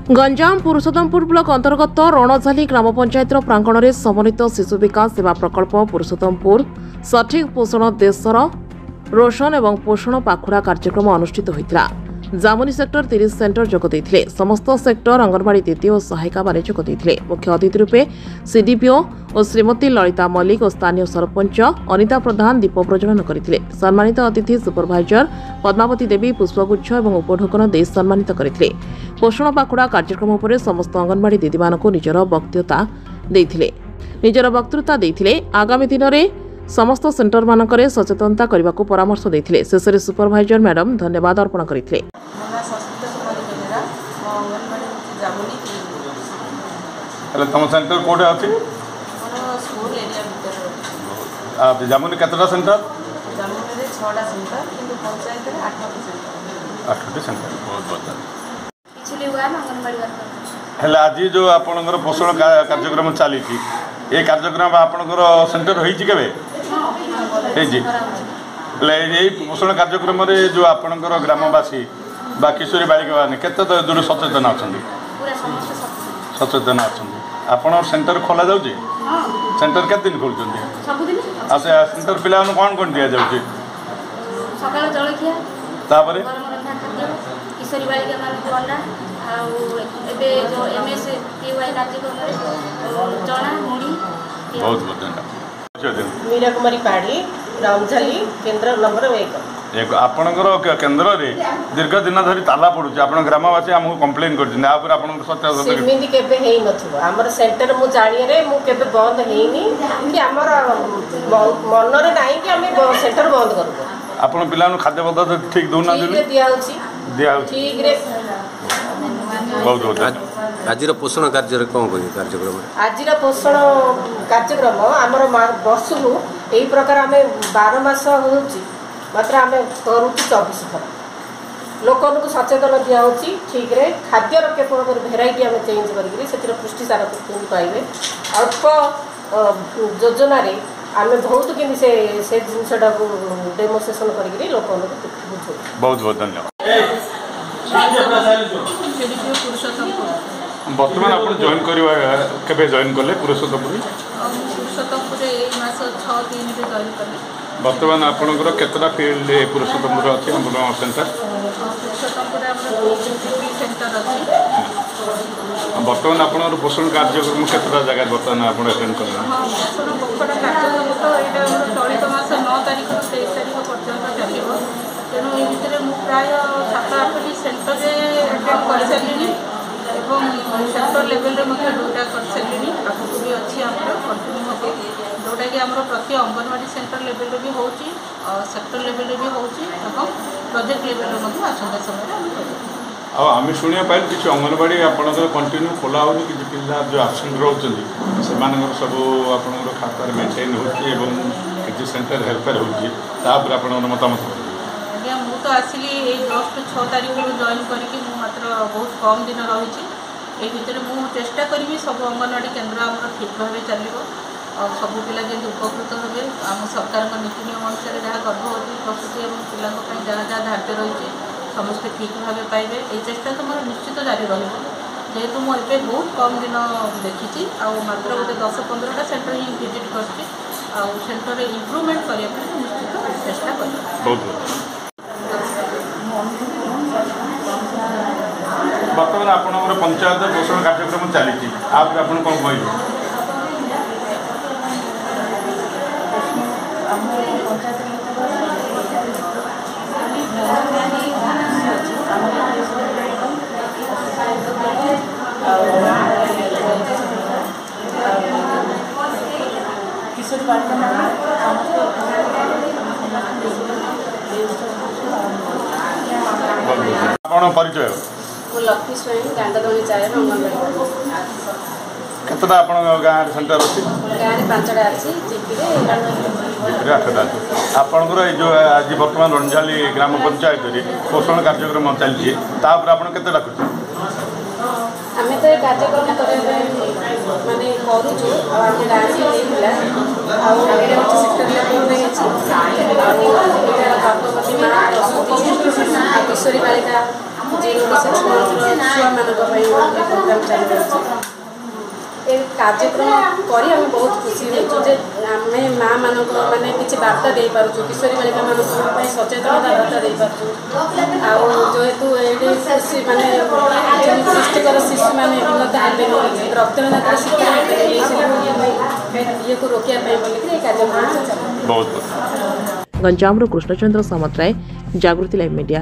Ganjam Purushottampur block अंतर्गत रणझाली ग्राम पंचायत प्रांगण में समन्वित शिशु विकास सेवा प्रकल्प पुरुषोत्तमपुर सठिक पोषण देशर रोशन और पोषण पाखुड़ा कार्यक्रम अनुष्ठित होता। जामुनी सेक्टर 30 सेंटर जोगदे समस्त सेक्टर अंगनवाड़ी दीदी और सहायिका माने जोगदे मुख्य अतिथि रूपे सीडीपीओ और श्रीमती ललिता मल्लिक और स्थानीय सरपंच अनिता प्रधान दीप प्रज्वलन करते। सम्मानित अतिथि सुपरभाइजर पद्मावती देवी पुष्पगुच्छ और उपढोकन दे सम्मानित करते। पोषण पाखुड़ा कार्यक्रम पर समस्त अंगनवाड़ी दीदी मानक निजर वक्तृता देते। आगामी दिन में समस्त सेंटर मानकरे सचेतनता करने को परामर्श देते। शेष में सुपरभाइजर मैडम धन्यवाद अर्पण करते। तुम सेंटर कोड अच्छी जामुनी केतटा सेंटर आठटी सेंटर बहुत हेला आज जो आपनकर पोषण कार्यक्रम चली ये कार्यक्रम आपनकर सेंटर होई केबे पोषण कार्यक्रम जो आपनकर ग्रामवासी बा किशोरी बालिका मैंने केते दूर सचेतन अच्छा सचेतन अच्छा आपण सेंटर खोला जाऊँगी सेंटर केते दिन खोलुँच सेंटर पिला कौन कौन दि जाऊँगी किशोरी बालिका मान चना मुड़ी बहुत बहुत मीरा कुमारी पाड़ी रामझाली केन्द्र नंबर 1 आपणकर केन्द्र रे दीर्घ दिन धरी ताला पड़ुଛି आपण ग्रामवासी हमको कंप्लेन करछन आ पर आपण सत्य सेमिति केबे हेई नथुवा हमर सेंटर मु जानिए मु केबे बंद हेइनी कि हमर मन रे नाही कि हम सेंटर बंद करू आपण पिला खाद्य पदार्थ ठीक दोना दिया ठीक रे बहुत बहुत आज पोषण कार्यक्रम आज पोषण कार्यक्रम आमर वर्ष को यही प्रकार आम 12 मास हो मात्र आम करूँ 24 थर लोक सचेतन दिया ठीक रे खाद्य केवल भेराइटी आम चेंज कर पुष्टिसार पाइबे अल्प योजना आम बहुत कि जिनसा डेमोन्स्ट्रेशन कर लोक बुझे। बहुत बहुत धन्यवाद। बर्तमान आप जॉइन करवा जॉइन कले पुरुषोत्तमपुर बर्तमान आपंकर केतटा फील्ड पुरुषोत्तमपुर अच्छी सेंटर बर्तमान आप पोषण कार्यक्रम केतटा जगह बर्तमान आप अटेंड कर चलित मास 9 तारीख 23 तारीख पर्यटन चलो तेणु ये भितर प्राय 7-8 सेंटर अटेंड कर सारे सेक्टर लेवल जोटा कर सारे आगे भी अच्छी आम कंटिन्यू हम जोटा कि आम प्रति अंगनवाड़ी सेंटर लेवल भी हो सेक्टर लेवल भी हो प्रोजेक्ट लेवल आसंता समय आम शुणा पाइल कि अंगनवाड़ी आपंकर कंटिन्यू खोला हो कि पिला जो आबसेंट रोचे सब आप खाता मेन्टेन हो सेंटर हेल्पर हो मतामत आज्ञा मु तो आसली जस्ट 6 तारीख जॉइन करके मात्र बहुत कम दिन रही ये भितर मु चेष्टा करी सब अंगनवाड़ी केन्द्र आम ठीक भाव चलो और सब पिला जब उपकृत हे आम सरकार नीति नियम अनुसार जहाँ गर्भवती प्रसूति और पिला जहाँ जहाँ धार्य रही समस्ते ठीक भाव पाइबे ये चेष्टा तो मोर निश्चित जारी जेहेतु मुझे बहुत कम दिन देखी मात्र गोटे 10-15टा सेंटर ही विजिट कर सेंटर इम्प्रूवमेंट करने निश्चित चेष्टा कर। बर्तमान आपंकर पंचायत पोषण कार्यक्रम चली आप कौन कह परिचय लक्ष्मी स्वयं गांडदोली चाय केतटा आप गाँव सेंटर अच्छी गाँव 5टा अच्छी जीपी 8टा अच्छी आपंकर जो आज बर्तमान रणझाली ग्राम पंचायत पोषण कार्यक्रम चलती आप केतटा खुशी आम तो कार्यक्रम मानने करुचु आम गाँव सेक्टर गर्भवती माँ किशोरी बालिका छुआ मान प्रोग्राम चली रही ए कार्यक्रम करी हम बहुत खुशी होचु जे आमे माँ मान माने किसी वार्ता दे पारछु किशोरी बालिका मान सचेतनता वार्ता दे पारछु आउ जेहेतु ये खुशी माने पुष्टिकर शिशु माने उन्नत हेबे रक्तदान शिक्षा ये को रोकिया बोलिक कार्यक्रम बहुत गंजामरू कृष्णचंद्र सामंतराय, जागृति लाइव मीडिया।